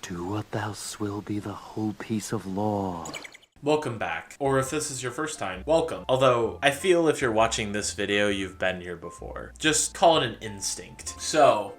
Do what thou will be the whole piece of law. Welcome back. Or if this is your first time, welcome. Although, I feel if you're watching this video, you've been here before. Just call it an instinct. So,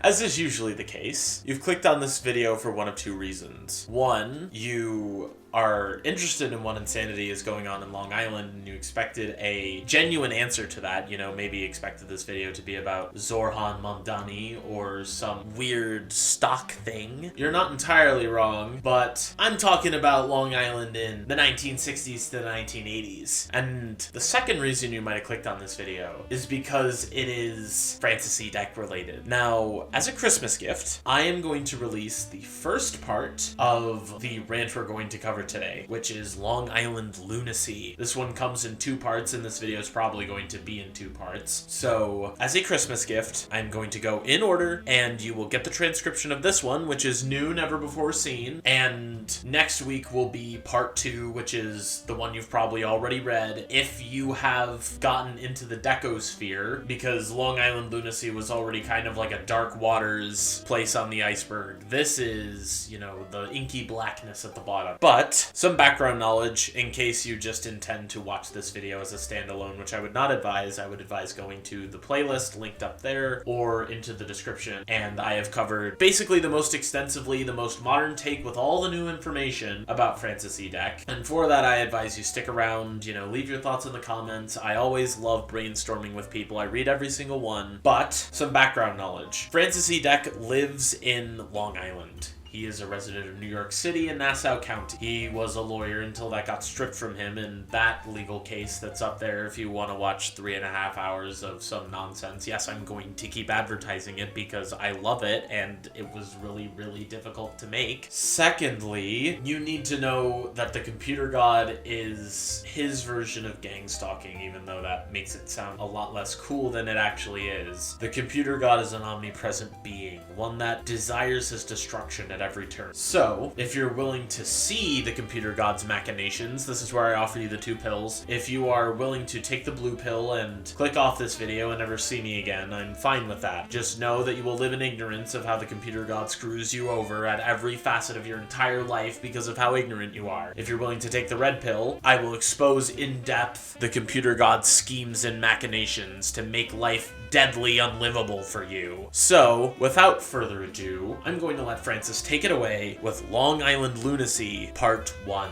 as is usually the case, you've clicked on this video for one of two reasons. One, you are interested in what insanity is going on in Long Island and you expected a genuine answer to that. You know, maybe expected this video to be about Zorhan Mamdani or some weird stock thing. You're not entirely wrong, but I'm talking about Long Island in the 1960s to the 1980s. And the second reason you might have clicked on this video is because it is Francis E. Deck related. Now, as a Christmas gift, I am going to release the first part of the rant we're going to cover today, which is Long Island Lunacy. This one comes in two parts, and this video is probably going to be in two parts. So, as a Christmas gift, I'm going to go in order, and you will get the transcription of this one, which is new, never before seen, and next week will be part two, which is the one you've probably already read, if you have gotten into the decosphere, because Long Island Lunacy was already kind of like a dark waters place on the iceberg. This is, you know, the inky blackness at the bottom. But some background knowledge in case you just intend to watch this video as a standalone, which I would not advise. I would advise going to the playlist linked up there or into the description. And I have covered basically the most extensively, the most modern take with all the new information about Francis E. Deck. And for that, I advise you stick around, you know, leave your thoughts in the comments. I always love brainstorming with people. I read every single one. But some background knowledge. Francis E. Deck lives in Long Island. He is a resident of New York City and Nassau County. He was a lawyer until that got stripped from him, and that legal case that's up there if you want to watch 3.5 hours of some nonsense. Yes, I'm going to keep advertising it because I love it, and it was really, really difficult to make. Secondly, you need to know that the computer god is his version of gang stalking, even though that makes it sound a lot less cool than it actually is. The computer god is an omnipresent being, one that desires his destruction at every turn. So, if you're willing to see the computer god's machinations, this is where I offer you the two pills. If you are willing to take the blue pill and click off this video and never see me again, I'm fine with that. Just know that you will live in ignorance of how the computer god screws you over at every facet of your entire life because of how ignorant you are. If you're willing to take the red pill, I will expose in depth the computer god's schemes and machinations to make life deadly unlivable for you. So, without further ado, I'm going to let Francis take it away with Long Island Lunacy, Part 1.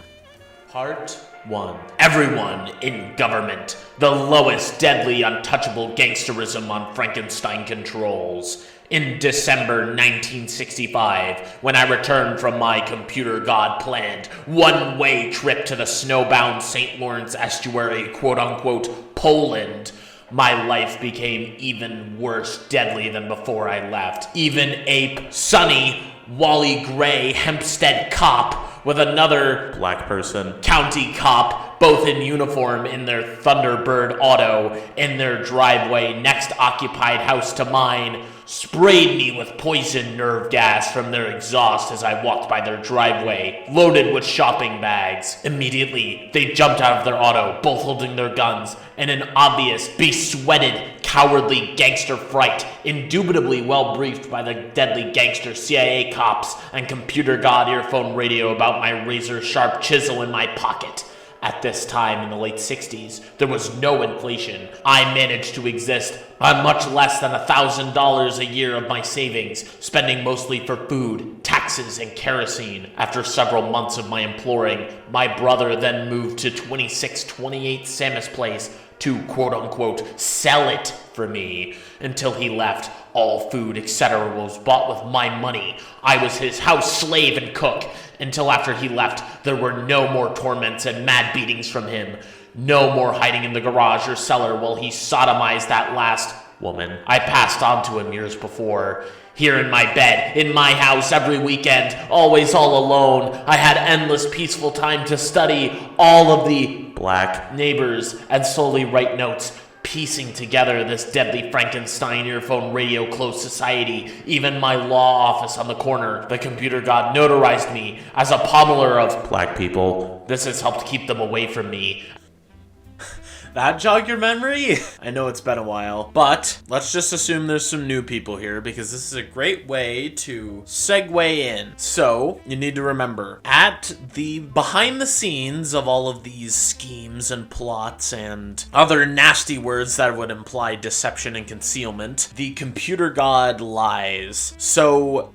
Part 1. Everyone in government. The lowest, deadly, untouchable gangsterism on Frankenstein controls. In December 1965, when I returned from my computer god-planned one-way trip to the snowbound St. Lawrence estuary, quote-unquote, Poland, my life became even worse deadly than before I left. Even Ape, Sonny, Wally Gray, Hempstead cop with another black person, county cop, both in uniform in their Thunderbird auto in their driveway next occupied house to mine, sprayed me with poison nerve gas from their exhaust as I walked by their driveway, loaded with shopping bags. Immediately, they jumped out of their auto, both holding their guns, in an obvious, besweated, cowardly gangster fright, indubitably well briefed by the deadly gangster CIA cops and computer god earphone radio about my razor-sharp chisel in my pocket. At this time in the late 60s, there was no inflation. I managed to exist on much less than $1,000 a year of my savings, spending mostly for food, taxes, and kerosene. After several months of my imploring, my brother then moved to 2628 Samus Place to quote-unquote sell it for me. Until he left, all food, etc. was bought with my money. I was his house slave and cook. Until after he left, there were no more torments and mad beatings from him. No more hiding in the garage or cellar while he sodomized that last woman I passed on to him years before. Here in my bed, in my house every weekend, always all alone, I had endless peaceful time to study all of the black neighbors and slowly write notes, piecing together this deadly Frankenstein earphone radio closed society. Even my law office on the corner, the computer god notarized me as a pommeler of black people. This has helped keep them away from me. That jog your memory? I know it's been a while, but let's just assume there's some new people here because this is a great way to segue in. So you need to remember, at the behind the scenes of all of these schemes and plots and other nasty words that would imply deception and concealment, the computer god lies. So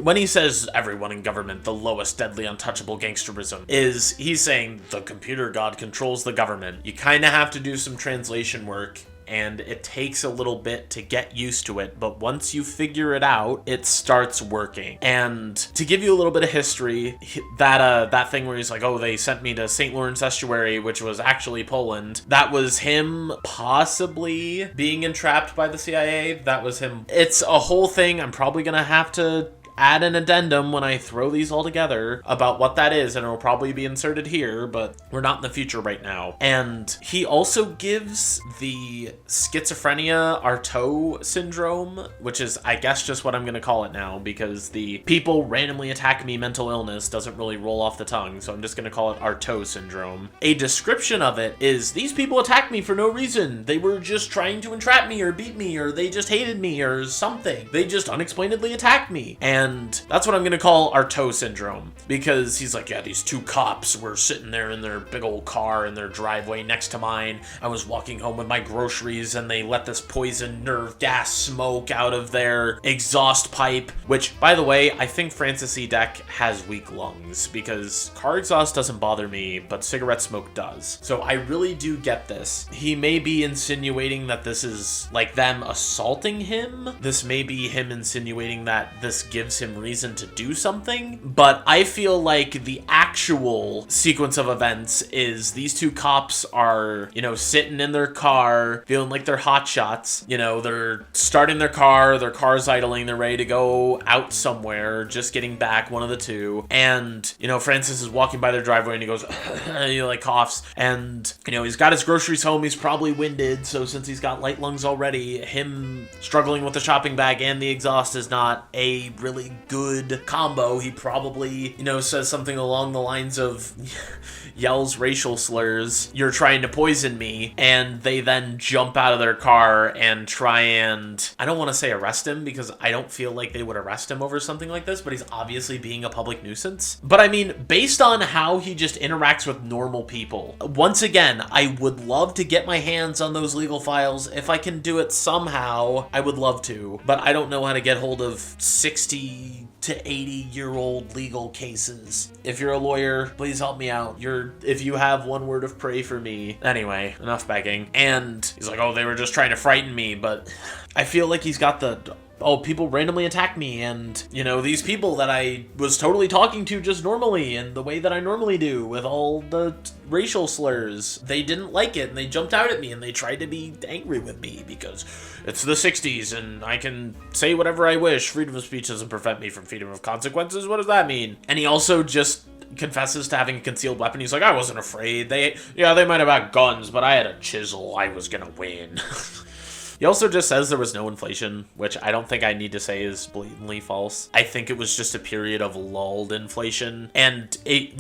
when he says everyone in government, the lowest deadly untouchable gangsterism, he's saying the computer god controls the government. You kind of have to do some translation work, and it takes a little bit to get used to it, but once you figure it out, it starts working. And to give you a little bit of history, that thing where he's like, oh, they sent me to St. Lawrence Estuary, which was actually Poland, that was him possibly being entrapped by the CIA. That was him. It's a whole thing. I'm probably gonna have to add an addendum when I throw these all together about what that is, and it'll probably be inserted here, but we're not in the future right now. And he also gives the schizophrenia Artaud syndrome, which is, I guess, just what I'm going to call it now, because the people randomly attack me mental illness doesn't really roll off the tongue, so I'm just going to call it Artaud syndrome. A description of it is, these people attacked me for no reason. They were just trying to entrap me or beat me, or they just hated me or something. They just unexplainedly attacked me. And that's what I'm gonna call Artaud syndrome, because he's like, yeah, these two cops were sitting there in their big old car in their driveway next to mine. I was walking home with my groceries and they let this poison nerve gas smoke out of their exhaust pipe, which, by the way, I think Francis E. Deck has weak lungs, because car exhaust doesn't bother me, but cigarette smoke does. So I really do get this. He may be insinuating that this is like them assaulting him. This may be him insinuating that this gives him reason to do something, but I feel like the actual sequence of events is these two cops are, sitting in their car, feeling like they're hotshots. They're starting their car's idling, they're ready to go out somewhere, just getting back, one of the two. And, Francis is walking by their driveway and he goes, he like coughs, and, he's got his groceries home, he's probably winded, so since he's got light lungs already, him struggling with the shopping bag and the exhaust is not a really good combo. He probably, says something along the lines of yells racial slurs, "You're trying to poison me," and they then jump out of their car and try and, I don't want to say arrest him, because I don't feel like they would arrest him over something like this, but he's obviously being a public nuisance. But I mean, based on how he just interacts with normal people, once again, I would love to get my hands on those legal files. If I can do it somehow, I would love to, but I don't know how to get hold of 60 to 80-year-old legal cases. If you're a lawyer, please help me out. If you have one word of pray for me. Anyway, enough begging. And he's like, oh, they were just trying to frighten me, but I feel like he's got the, oh, people randomly attack me, and, these people that I was totally talking to just normally, and the way that I normally do, with all the racial slurs, they didn't like it, and they jumped out at me, and they tried to be angry with me, because it's the 60s, and I can say whatever I wish. Freedom of speech doesn't prevent me from freedom of consequences. What does that mean? And he also just confesses to having a concealed weapon. He's like, I wasn't afraid. They might have had guns, but I had a chisel. I was gonna win. He also just says there was no inflation, which I don't think I need to say is blatantly false. I think it was just a period of lulled inflation, and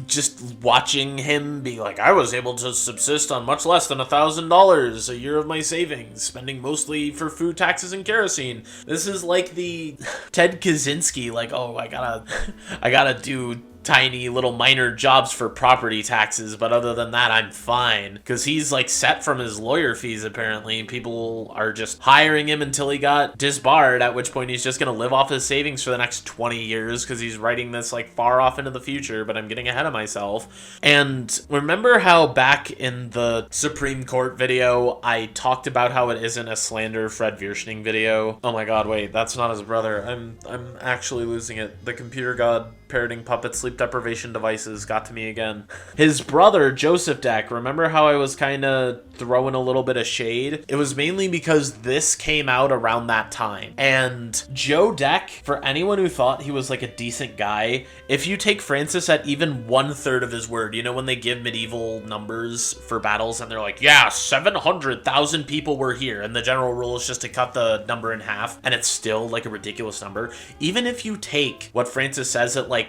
just watching him be like, I was able to subsist on much less than $1,000 a year of my savings, spending mostly for food, taxes, and kerosene. This is like the Ted Kaczynski, like, oh, I gotta do tiny little minor jobs for property taxes, but other than that, I'm fine. Because he's like set from his lawyer fees, apparently. People are just hiring him until he got disbarred, at which point he's just going to live off his savings for the next 20 years because he's writing this like far off into the future, but I'm getting ahead of myself. And remember how back in the Supreme Court video, I talked about how it isn't a slander Fred Vierschning video? Oh my god, wait, that's not his brother. I'm actually losing it. The computer god parroting puppet sleep deprivation devices got to me again. His brother, Joseph Deck, remember how I was kind of throwing a little bit of shade? It was mainly because this came out around that time. And Joe Deck, for anyone who thought he was like a decent guy, if you take Francis at even 1/3 of his word, when they give medieval numbers for battles and they're like, yeah, 700,000 people were here, and the general rule is just to cut the number in half, and it's still like a ridiculous number. Even if you take what Francis says at like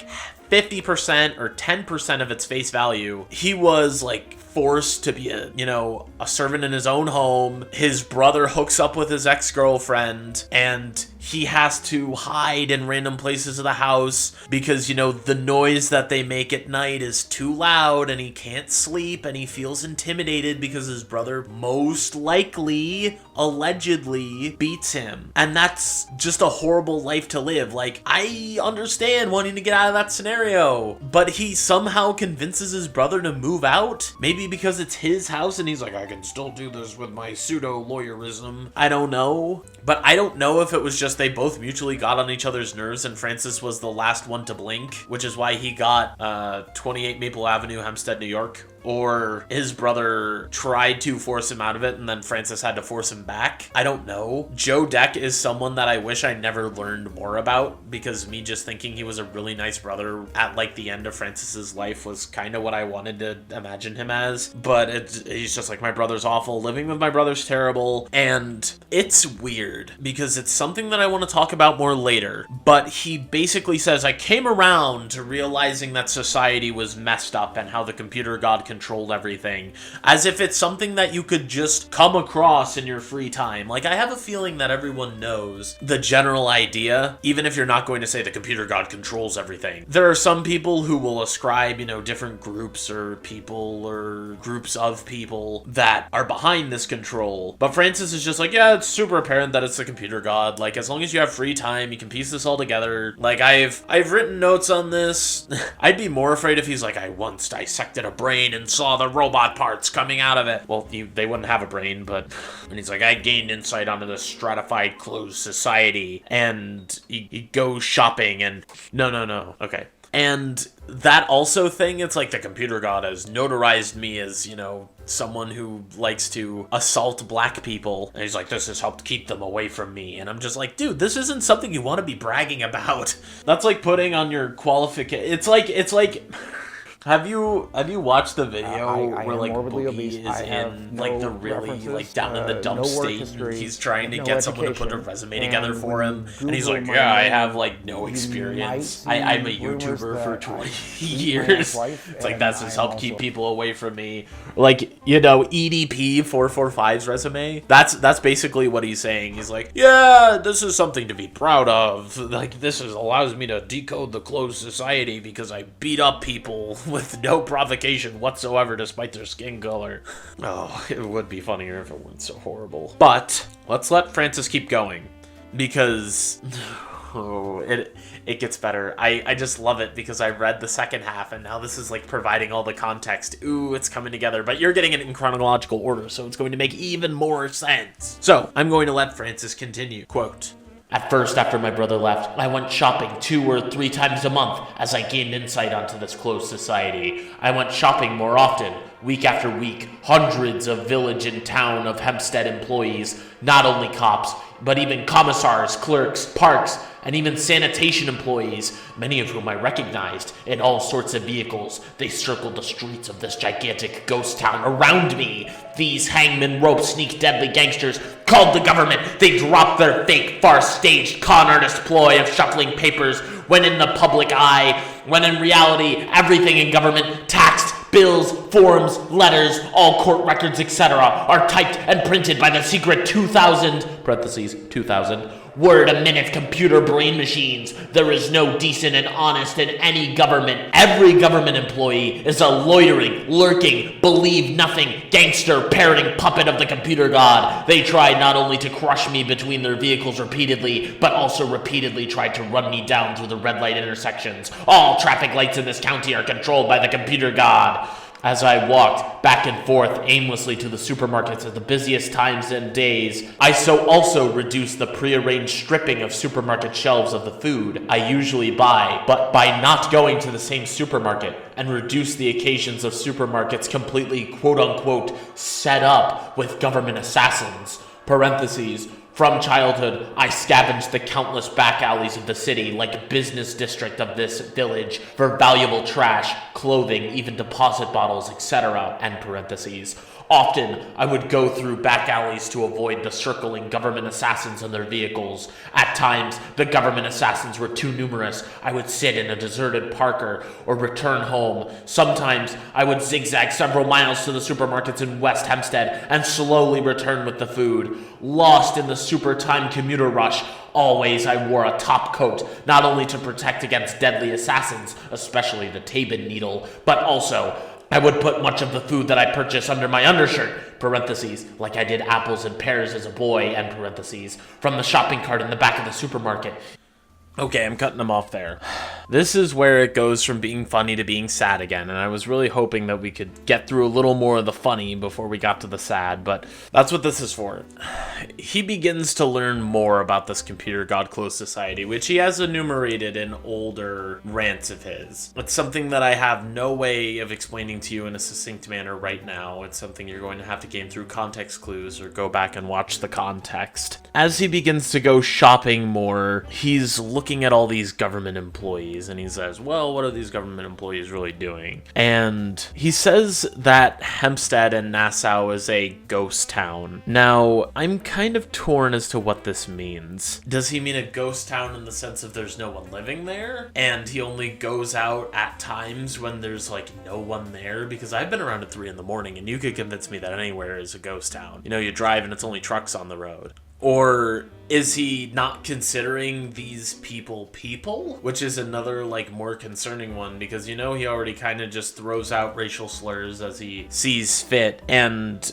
50% or 10% of its face value, he was like forced to be a servant in his own home. His brother hooks up with his ex-girlfriend, and he has to hide in random places of the house because, the noise that they make at night is too loud and he can't sleep, and he feels intimidated because his brother most likely, allegedly, beats him. And that's just a horrible life to live. Like, I understand wanting to get out of that scenario, but he somehow convinces his brother to move out. Maybe because it's his house and he's like, I can still do this with my pseudo-lawyerism. I don't know. But I don't know if it was just they both mutually got on each other's nerves and Francis was the last one to blink, which is why he got 28 Maple Avenue, Hempstead, New York. Or his brother tried to force him out of it and then Francis had to force him back. I don't know. Joe Deck is someone that I wish I never learned more about, because me just thinking he was a really nice brother at like the end of Francis's life was kind of what I wanted to imagine him as. But he's just like, my brother's awful, living with my brother's terrible. And it's weird because it's something that I want to talk about more later. But he basically says, I came around to realizing that society was messed up and how the computer god controlled everything, as if it's something that you could just come across in your free time. Like, I have a feeling that everyone knows the general idea, even if you're not going to say the computer god controls everything. There are some people who will ascribe, different groups or people or groups of people that are behind this control. But Francis is just like, yeah, it's super apparent that it's the computer god. Like, as long as you have free time, you can piece this all together. Like, I've written notes on this. I'd be more afraid if he's like, I once dissected a brain and saw the robot parts coming out of it. Well, they wouldn't have a brain, but... And he's like, I gained insight onto the stratified closed society, and he goes shopping, and... No. Okay. And that also thing, it's like the computer god has notarized me as, someone who likes to assault black people. And he's like, this has helped keep them away from me. And I'm just like, dude, this isn't something you want to be bragging about. That's like putting on your qualification. It's like... Have you watched the video where like Boogie is in like the really like down in the dump state and he's trying to get someone to put a resume together for him, and he's like, yeah, I have like no experience. I'm a YouTuber for 20 years. It's like, that's just helped keep people away from me. Like, EDP 445's resume. That's basically what he's saying. He's like, yeah, this is something to be proud of. Like, allows me to decode the closed society because I beat up people with no provocation whatsoever despite their skin color. Oh, it would be funnier if it weren't so horrible. But let's let Francis keep going, because it gets better. I just love it because I read the second half and now this is like providing all the context. Ooh, it's coming together, but you're getting it in chronological order, so it's going to make even more sense. So I'm going to let Francis continue. Quote, at first, after my brother left, I went shopping 2 or 3 times a month as I gained insight onto this closed society. I went shopping more often, week after week. Hundreds of village and town of Hempstead employees, not only cops, but even commissars, clerks, parks, and even sanitation employees, many of whom I recognized, in all sorts of vehicles. They circled the streets of this gigantic ghost town around me. These hangman rope sneak deadly gangsters called the government. They dropped their fake, far-staged con artist ploy of shuffling papers when in the public eye, when in reality, everything in government, taxed, bills, forms, letters, all court records, etc., are typed and printed by the secret 2,000 word-a-minute computer brain machines. There is no decent and honest in any government. Every government employee is a loitering, lurking, believe-nothing, gangster, parroting puppet of the computer god. They tried not only to crush me between their vehicles repeatedly, but also repeatedly tried to run me down through the red light intersections. All traffic lights in this county are controlled by the computer god. As I walked back and forth aimlessly to the supermarkets at the busiest times and days, I so also reduced the prearranged stripping of supermarket shelves of the food I usually buy, but by not going to the same supermarket, and reduce the occasions of supermarkets completely quote-unquote set up with government assassins, parentheses, From childhood, I scavenged the countless back alleys of the city, like a business district of this village, for valuable trash, clothing, even deposit bottles, etc. End parentheses. Often, I would go through back alleys to avoid the circling government assassins and their vehicles. At times, the government assassins were too numerous. I would sit in a deserted park or return home. Sometimes, I would zigzag several miles to the supermarkets in West Hempstead and slowly return with the food. Lost in the super time commuter rush, always I wore a top coat, not only to protect against deadly assassins, especially the Tabin needle, but also I would put much of the food that I purchased under my undershirt, parentheses, like I did apples and pears as a boy, end parentheses, from the shopping cart in the back of the supermarket. Okay, I'm cutting them off there. This is where it goes from being funny to being sad again, and I was really hoping that we could get through a little more of the funny before we got to the sad, but that's what this is for. He begins to learn more about this computer god closed society, which he has enumerated in older rants of his. It's something that I have no way of explaining to you in a succinct manner right now. It's something you're going to have to gain through context clues or go back and watch the context. As he begins to go shopping more, he's looking at all these government employees and he says, well, what are these government employees really doing? And he says that Hempstead and Nassau is a ghost town. Now, I'm kind of torn as to what this means. Does he mean a ghost town in the sense of there's no one living there? And he only goes out at times when there's like no one there? Because I've been around at 3 a.m. and you could convince me that anywhere is a ghost town. You know, you drive and it's only trucks on the road. Or is he not considering these people, which is another like more concerning one, because you know he already kind of just throws out racial slurs as he sees fit, and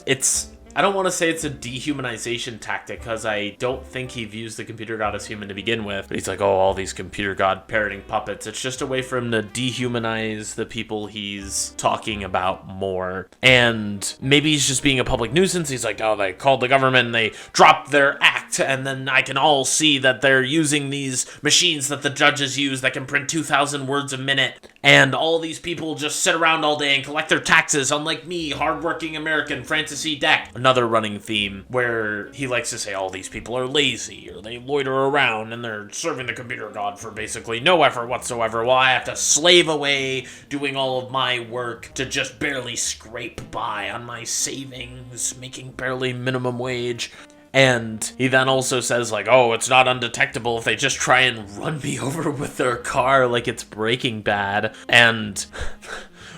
I don't want to say it's a dehumanization tactic, because I don't think he views the computer god as human to begin with. But he's like, oh, all these computer god parroting puppets. It's just a way for him to dehumanize the people he's talking about more. And maybe he's just being a public nuisance. He's like, oh, they called the government and they dropped their act, and then I can all see that they're using these machines that the judges use that can print 2,000 words a minute. And all these people just sit around all day and collect their taxes, unlike me, hardworking American Francis E. Deck. Another running theme where he likes to say all these people are lazy or they loiter around and they're serving the computer god for basically no effort whatsoever, while I have to slave away doing all of my work to just barely scrape by on my savings, making barely minimum wage. And he then also says, like, oh, it's not undetectable if they just try and run me over with their car like it's Breaking Bad. And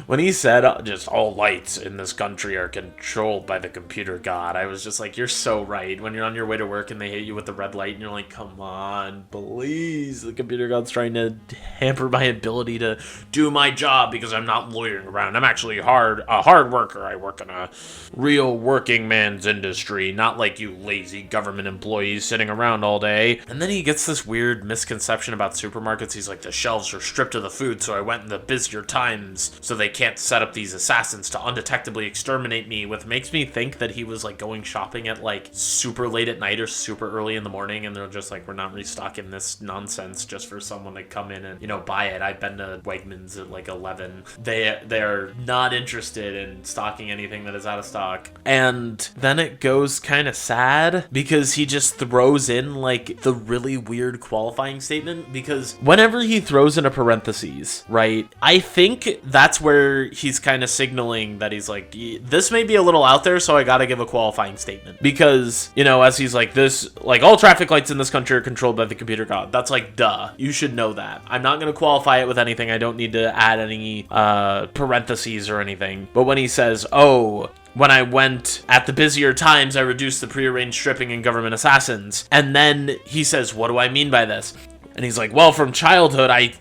when he said just all lights in this country are controlled by the computer god, I was just like, you're so right. When you're on your way to work and they hit you with the red light and you're like, come on, please. The computer god's trying to hamper my ability to do my job because I'm not loitering around. I'm actually a hard worker. I work in a real working man's industry, not like you lazy government employees sitting around all day. And then he gets this weird misconception about supermarkets. He's like, the shelves are stripped of the food, so I went in the busier times so they can't set up these assassins to undetectably exterminate me, which makes me think that he was like going shopping at like super late at night or super early in the morning, and they're just like, we're not restocking this nonsense just for someone to come in and, you know, buy it. I've been to Wegmans at like 11. They're not interested in stocking anything that is out of stock. And then it goes kind of sad because he just throws in like the really weird qualifying statement, because whenever he throws in a parentheses, right, I think that's where he's kind of signaling that he's like, this may be a little out there, so I gotta give a qualifying statement. Because, you know, as he's like, this, like, all traffic lights in this country are controlled by the computer god. That's like, duh. You should know that. I'm not gonna qualify it with anything. I don't need to add any parentheses or anything. But when he says, oh, when I went at the busier times, I reduced the prearranged stripping and government assassins. And then he says, what do I mean by this? And he's like, well, from childhood, I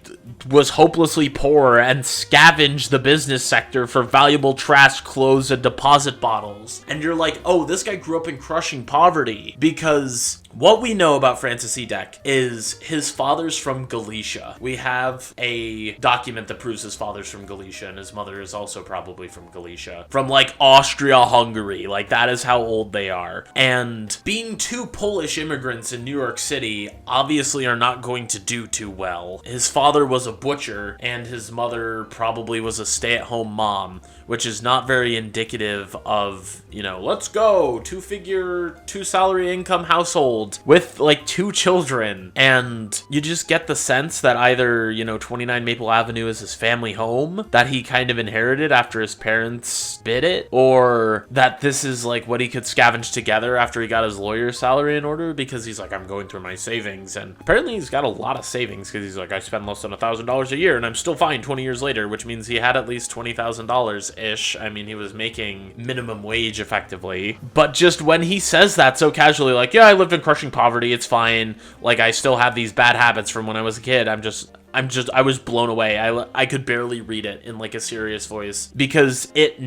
was hopelessly poor and scavenged the business sector for valuable trash, clothes, and deposit bottles. And you're like, oh, this guy grew up in crushing poverty. Because what we know about Francis E. Deck is his father's from Galicia. We have a document that proves his father's from Galicia, and his mother is also probably from Galicia. From, like, Austria-Hungary. Like, that is how old they are. And being two Polish immigrants in New York City obviously are not going to do too well. His father was a butcher, and his mother probably was a stay-at-home mom, which is not very indicative of, you know, let's go, two-salary income household. old with like 2 children. And you just get the sense that either, 29 Maple Avenue is his family home that he kind of inherited after his parents bid it, or that this is like what he could scavenge together after he got his lawyer's salary in order, because he's like, I'm going through my savings. And apparently he's got a lot of savings, because he's like, I spend less than $1,000 a year and I'm still fine 20 years later, which means he had at least $20,000-ish. I mean, he was making minimum wage effectively. But just when he says that so casually, like, yeah, I lived in crushing poverty, it's fine, like, I still have these bad habits from when I was a kid, I was blown away. I could barely read it in like a serious voice, because it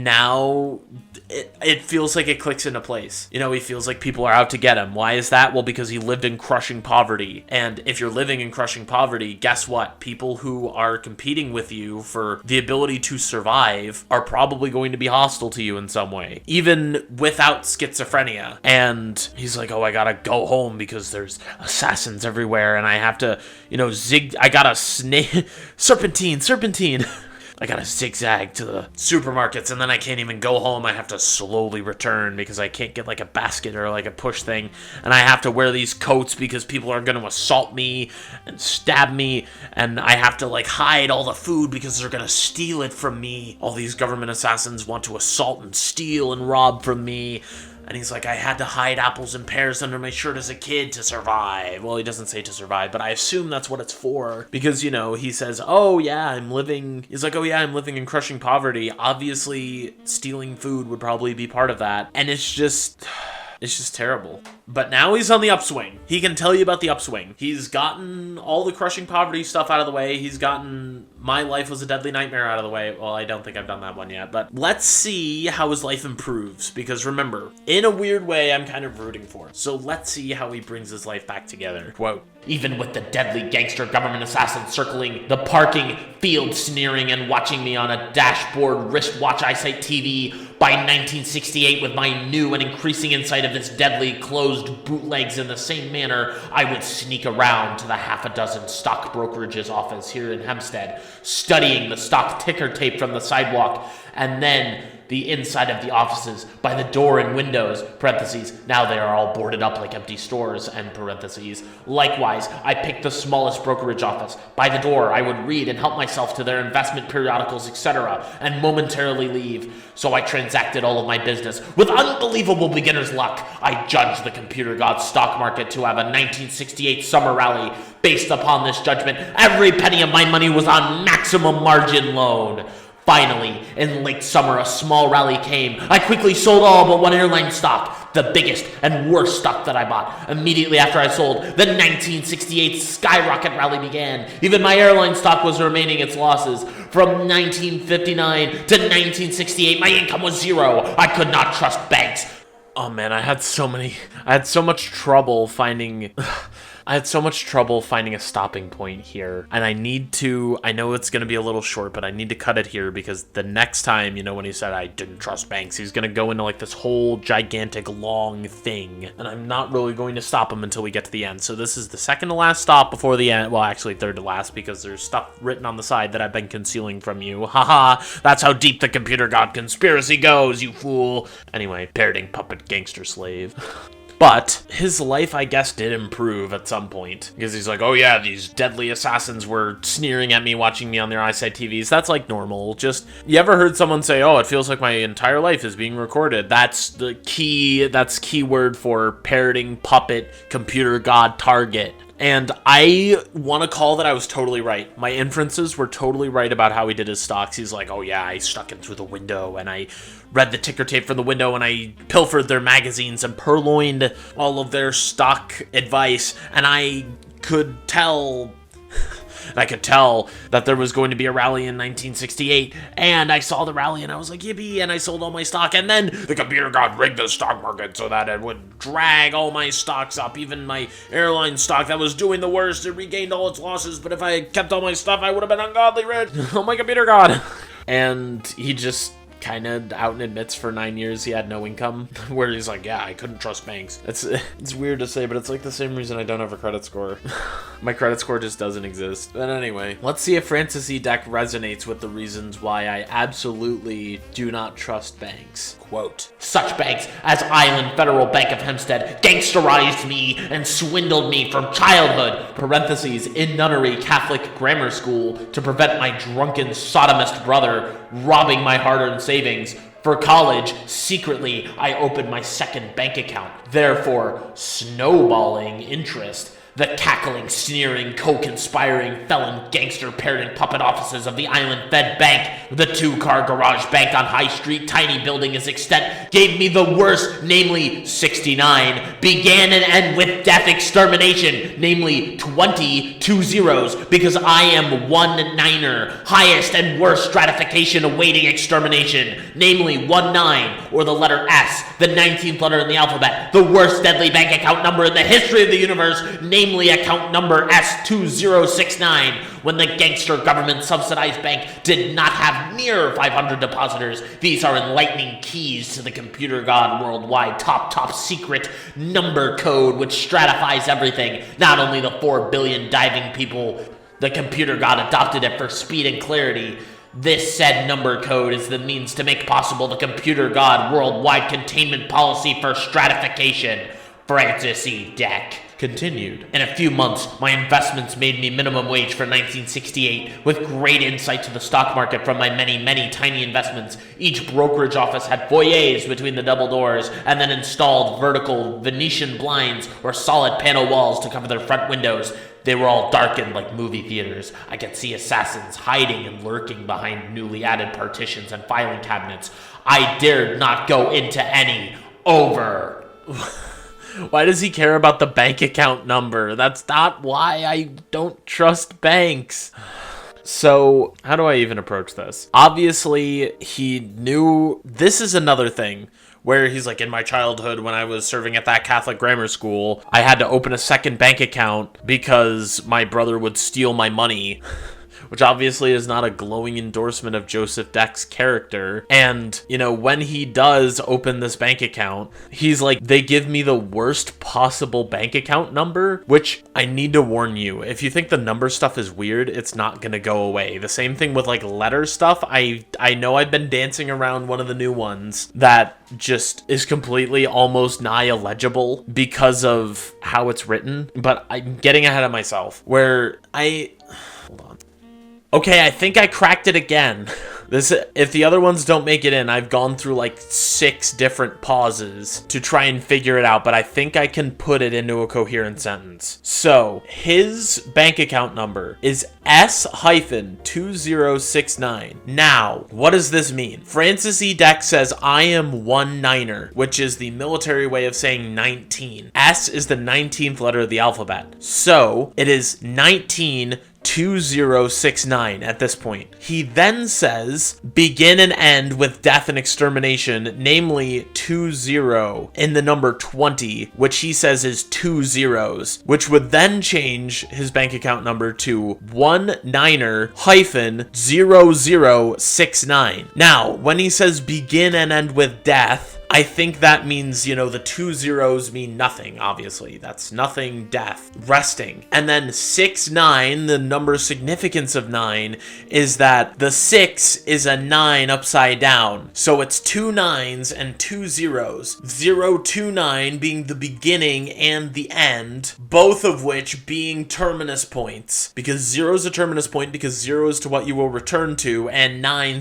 feels like it clicks into place. He feels like people are out to get him. Why is that? Well, because he lived in crushing poverty. And if you're living in crushing poverty, guess what? People who are competing with you for the ability to survive are probably going to be hostile to you in some way, even without schizophrenia. And he's like, oh, I gotta go home because there's assassins everywhere, and I have to, I gotta serpentine. I gotta zigzag to the supermarkets, and then I can't even go home. I have to slowly return because I can't get like a basket or like a push thing. And I have to wear these coats because people are gonna assault me and stab me. And I have to like hide all the food because they're gonna steal it from me. All these government assassins want to assault and steal and rob from me. And he's like, I had to hide apples and pears under my shirt as a kid to survive. Well, he doesn't say to survive, but I assume that's what it's for. Because, he says, oh yeah, I'm living in crushing poverty. Obviously, stealing food would probably be part of that. And it's just terrible. But now he's on the upswing. He can tell you about the upswing. He's gotten all the crushing poverty stuff out of the way. He's gotten My Life Was a Deadly Nightmare out of the way. Well, I don't think I've done that one yet. But let's see how his life improves. Because remember, in a weird way, I'm kind of rooting for it. So let's see how he brings his life back together. Quote, even with the deadly gangster government assassin circling the parking field, sneering and watching me on a dashboard wristwatch eyesight TV, by 1968, with my new and increasing insight of this deadly closed bootlegs in the same manner, I would sneak around to the half a dozen stock brokerage's office here in Hempstead, studying the stock ticker tape from the sidewalk, and then the inside of the offices by the door and windows, parentheses, now they are all boarded up like empty stores, end parentheses. Likewise, I picked the smallest brokerage office. By the door, I would read and help myself to their investment periodicals, etc., and momentarily leave. So I transacted all of my business. With unbelievable beginner's luck, I judged the computer god's stock market to have a 1968 summer rally. Based upon this judgment, every penny of my money was on maximum margin loan. Finally, in late summer, a small rally came. I quickly sold all but one airline stock, the biggest and worst stock that I bought. Immediately after I sold, the 1968 skyrocket rally began. Even my airline stock was remaining its losses. From 1959 to 1968, my income was zero. I could not trust banks. Oh man, I had so much trouble finding a stopping point here. And I know it's going to be a little short, but I need to cut it here because the next time, when he said I didn't trust banks, he's going to go into like this whole gigantic long thing. And I'm not really going to stop him until we get to the end. So this is the second to last stop before the end. Well, actually third to last, because there's stuff written on the side that I've been concealing from you. Haha, that's how deep the computer god conspiracy goes, you fool. Anyway, parroting puppet gangster slave. But his life, I guess, did improve at some point. Because he's like, oh yeah, these deadly assassins were sneering at me, watching me on their eyesight TVs. That's like normal. Just, you ever heard someone say, oh, it feels like my entire life is being recorded? That's key word for parroting puppet computer god target. And I want to call that I was totally right. My inferences were totally right about how he did his stocks. He's like, oh yeah, I stuck in through the window and I read the ticker tape from the window and I pilfered their magazines and purloined all of their stock advice. And I could tell that there was going to be a rally in 1968, and I saw the rally and I was like, yippee, and I sold all my stock, and then the computer god rigged the stock market so that it would drag all my stocks up, even my airline stock that was doing the worst. It regained all its losses, but if I kept all my stuff, I would have been ungodly rich. Oh my computer god. And he just kind of out and admits for 9 years he had no income, where he's like, yeah, I couldn't trust banks. It's weird to say, but it's like the same reason I don't have a credit score. My credit score just doesn't exist. But anyway, let's see if Francis E. Deck resonates with the reasons why I absolutely do not trust banks. Quote, Such banks as Island Federal Bank of Hempstead gangsterized me and swindled me from childhood, parentheses, in nunnery Catholic grammar school, to prevent my drunken sodomist brother robbing my hard-earned savings. For college, secretly, I opened my second bank account, therefore snowballing interest. The cackling, sneering, co-conspiring, felon, gangster, parent, puppet offices of the Island Fed Bank, the two-car garage bank on High Street, tiny building as extent, gave me the worst, namely 69, began and end with death extermination, namely 22 zeros, because I am one niner, highest and worst stratification awaiting extermination, namely 19, or the letter S, the 19th letter in the alphabet, the worst deadly bank account number in the history of the universe, namely account number S2069, when the gangster government subsidized bank did not have near 500 depositors. These are enlightening keys to the computer god worldwide top secret number code which stratifies everything, not only the 4 billion diving people. The computer god adopted it for speed and clarity. This said number code is the means to make possible the computer god worldwide containment policy for stratification. Francis E. Deck. Continued. In a few months, my investments made me minimum wage for 1968, with great insight to the stock market from my many tiny investments. Each brokerage office had foyers between the double doors, and then installed vertical Venetian blinds or solid panel walls to cover their front windows. They were all darkened like movie theaters. I could see assassins hiding and lurking behind newly added partitions and filing cabinets. I dared not go into any. Over. Why does he care about the bank account number? That's not why I don't trust banks. So, how do I even approach this? Obviously, he knew... This is another thing where he's like, in my childhood, when I was serving at that Catholic grammar school, I had to open a second bank account because my brother would steal my money. Which obviously is not a glowing endorsement of Joseph Deck's character. And, you know, when he does open this bank account, he's like, they give me the worst possible bank account number, which I need to warn you, if you think the number stuff is weird, it's not gonna go away. The same thing with like letter stuff. I know I've been dancing around one of the new ones that just is completely almost nigh illegible because of how it's written, but I'm getting ahead of myself, where hold on. Okay, I think I cracked it again. If the other ones don't make it in, I've gone through like 6 different pauses to try and figure it out, but I think I can put it into a coherent sentence. So, his bank account number is S-2069. Now, what does this mean? Francis E. Deck says, I am one niner, which is the military way of saying 19. S is the 19th letter of the alphabet. So, it is 192069 at this point. He then says, begin and end with death and extermination, namely 20 in the number 20, which he says is 2 zeros, which would then change his bank account number to 19-0069. Now, when he says begin and end with death, I think that means, you know, the 2 zeros mean nothing, obviously. That's nothing, death, resting. And then 69, the number significance of 9, is that the 6 is a 9 upside down. So it's 2 9s and 2 zeros. 029 being the beginning and the end, both of which being terminus points. Because 0 is a terminus point because 0 is to what you will return to, and 9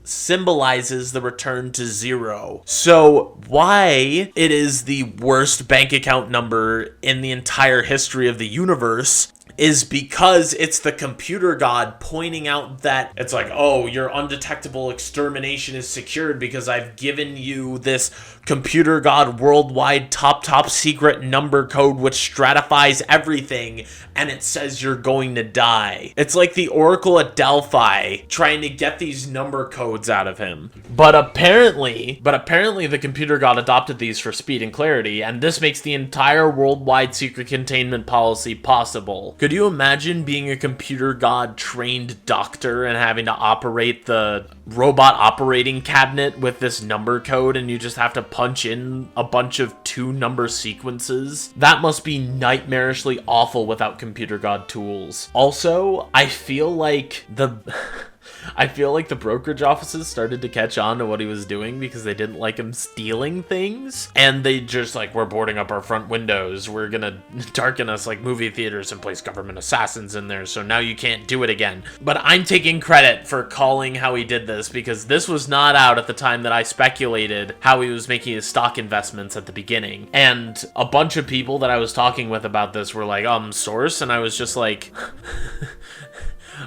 symbolizes the return to 0. So why it is the worst bank account number in the entire history of the universe is because it's the computer god pointing out that it's like, oh, your undetectable extermination is secured because I've given you this computer god worldwide top secret number code which stratifies everything, and it says you're going to die. It's like the Oracle at Delphi trying to get these number codes out of him. But apparently the computer god adopted these for speed and clarity, and this makes the entire worldwide secret containment policy possible. hell. Could you imagine being a computer god trained doctor and having to operate the robot operating cabinet with this number code, and you just have to punch in a bunch of 2-number sequences? That must be nightmarishly awful without computer god tools. Also, I feel like the brokerage offices started to catch on to what he was doing because they didn't like him stealing things. And they just like, we're boarding up our front windows. We're gonna darken us like movie theaters and place government assassins in there. So now you can't do it again. But I'm taking credit for calling how he did this, because this was not out at the time that I speculated how he was making his stock investments at the beginning. And a bunch of people that I was talking with about this were like, source? And I was just like...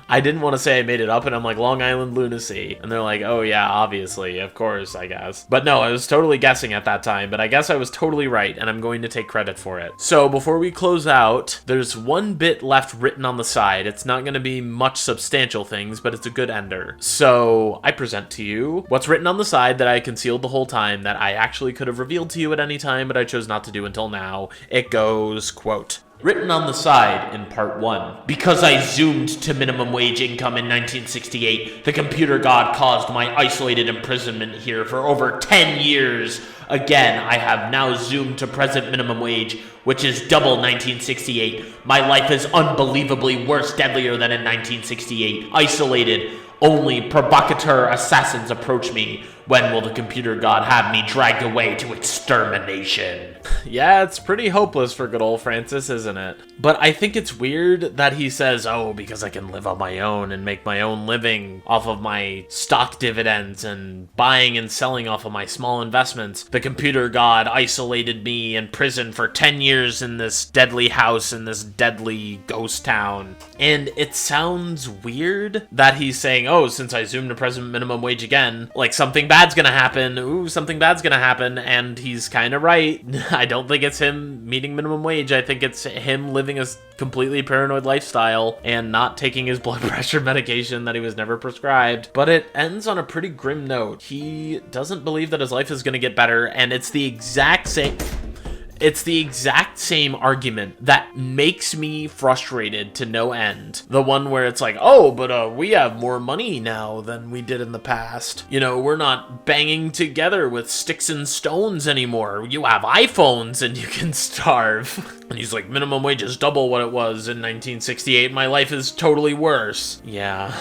I didn't want to say I made it up, and I'm like, Long Island Lunacy. And they're like, oh yeah, obviously, of course, I guess. But no, I was totally guessing at that time, but I guess I was totally right, and I'm going to take credit for it. So before we close out, there's one bit left written on the side. It's not going to be much substantial things, but it's a good ender. So I present to you what's written on the side that I concealed the whole time, that I actually could have revealed to you at any time, but I chose not to do until now. It goes, quote, written on the side in part 1. Because I zoomed to minimum wage income in 1968, the computer god caused my isolated imprisonment here for over 10 years. Again, I have now zoomed to present minimum wage, which is double 1968. My life is unbelievably worse, deadlier than in 1968. Isolated. Only provocateur assassins approach me. When will the computer god have me dragged away to extermination? Yeah, it's pretty hopeless for good old Francis, isn't it? But I think it's weird that he says, oh, because I can live on my own and make my own living off of my stock dividends and buying and selling off of my small investments. The computer god isolated me in prison for 10 years in this deadly house in this deadly ghost town. And it sounds weird that he's saying, oh, since I zoomed to present minimum wage again, like something bad's gonna happen. Ooh, something bad's gonna happen. And he's kind of right. I don't think it's him meeting minimum wage. I think it's him living a completely paranoid lifestyle and not taking his blood pressure medication that he was never prescribed. But it ends on a pretty grim note. He doesn't believe that his life is gonna get better, and it's the exact same... It's the exact same argument that makes me frustrated to no end. The one where it's like, oh, but we have more money now than we did in the past. You know, we're not banging together with sticks and stones anymore. You have iPhones and you can starve. And he's like, minimum wage is double what it was in 1968. My life is totally worse. Yeah.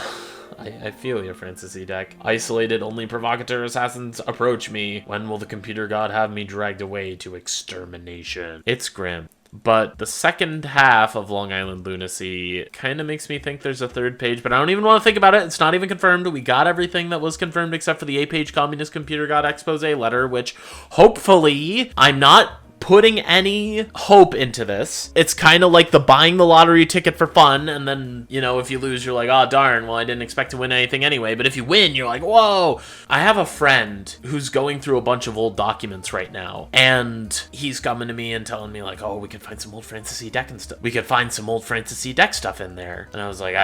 I feel you, Francis Edek. Isolated, only provocateur assassins approach me. When will the computer god have me dragged away to extermination? It's grim. But the second half of Long Island Lunacy kind of makes me think there's a third page, but I don't even want to think about it. It's not even confirmed. We got everything that was confirmed except for the 8-page Communist Computer God expose letter, which hopefully I'm not putting any hope into this. It's kind of like the buying the lottery ticket for fun, and then, you know, if you lose, you're like, oh, darn, well, I didn't expect to win anything anyway. But if you win, you're like, whoa. I have a friend who's going through a bunch of old documents right now, and he's coming to me and telling me, like, oh, we could find some old Francis E. Deck and stuff. We could find some old Francis E. Deck stuff in there. And I was like,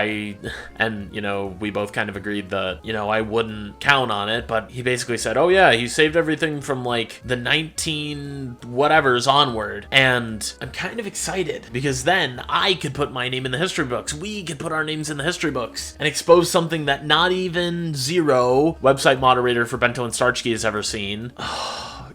and, you know, we both kind of agreed that, you know, I wouldn't count on it, but he basically said, oh, yeah, he saved everything from, like, the 19 whatever's onward. And I'm kind of excited because then I could put my name in the history books. We could put our names in the history books and expose something that not even Zero, website moderator for Bento and Starchkey, has ever seen.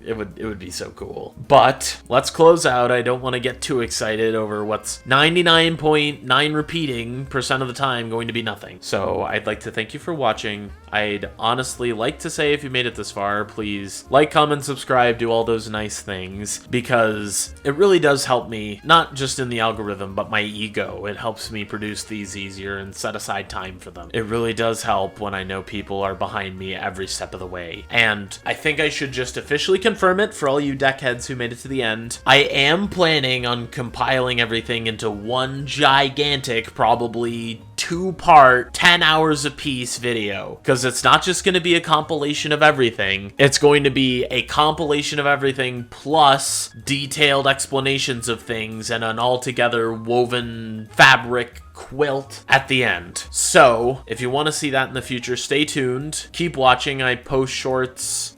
It would be so cool. But let's close out. I don't want to get too excited over what's 99.9 repeating % of the time going to be nothing. So I'd like to thank you for watching. I'd honestly like to say, if you made it this far, please like, comment, subscribe, do all those nice things, because it really does help me, not just in the algorithm, but my ego. It helps me produce these easier and set aside time for them. It really does help when I know people are behind me every step of the way. And I think I should just officially confirm it for all you deckheads who made it to the end. I am planning on compiling everything into one gigantic, probably 2-part, 10 hours a piece video, because it's not just going to be a compilation of everything. It's going to be a compilation of everything plus detailed explanations of things and an altogether woven fabric quilt at the end. So if you want to see that in the future, stay tuned. Keep watching. I post shorts,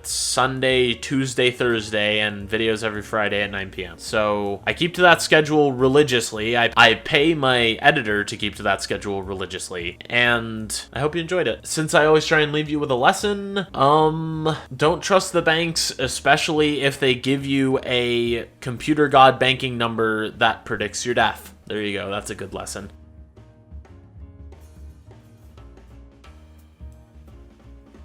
Sunday, Tuesday, Thursday, and videos every Friday at 9 p.m. So I keep to that schedule religiously. I pay my editor to keep to that schedule religiously, and I hope you enjoyed it. Since I always try and leave you with a lesson, don't trust the banks, especially if they give you a computer god banking number that predicts your death. There you go. That's a good lesson.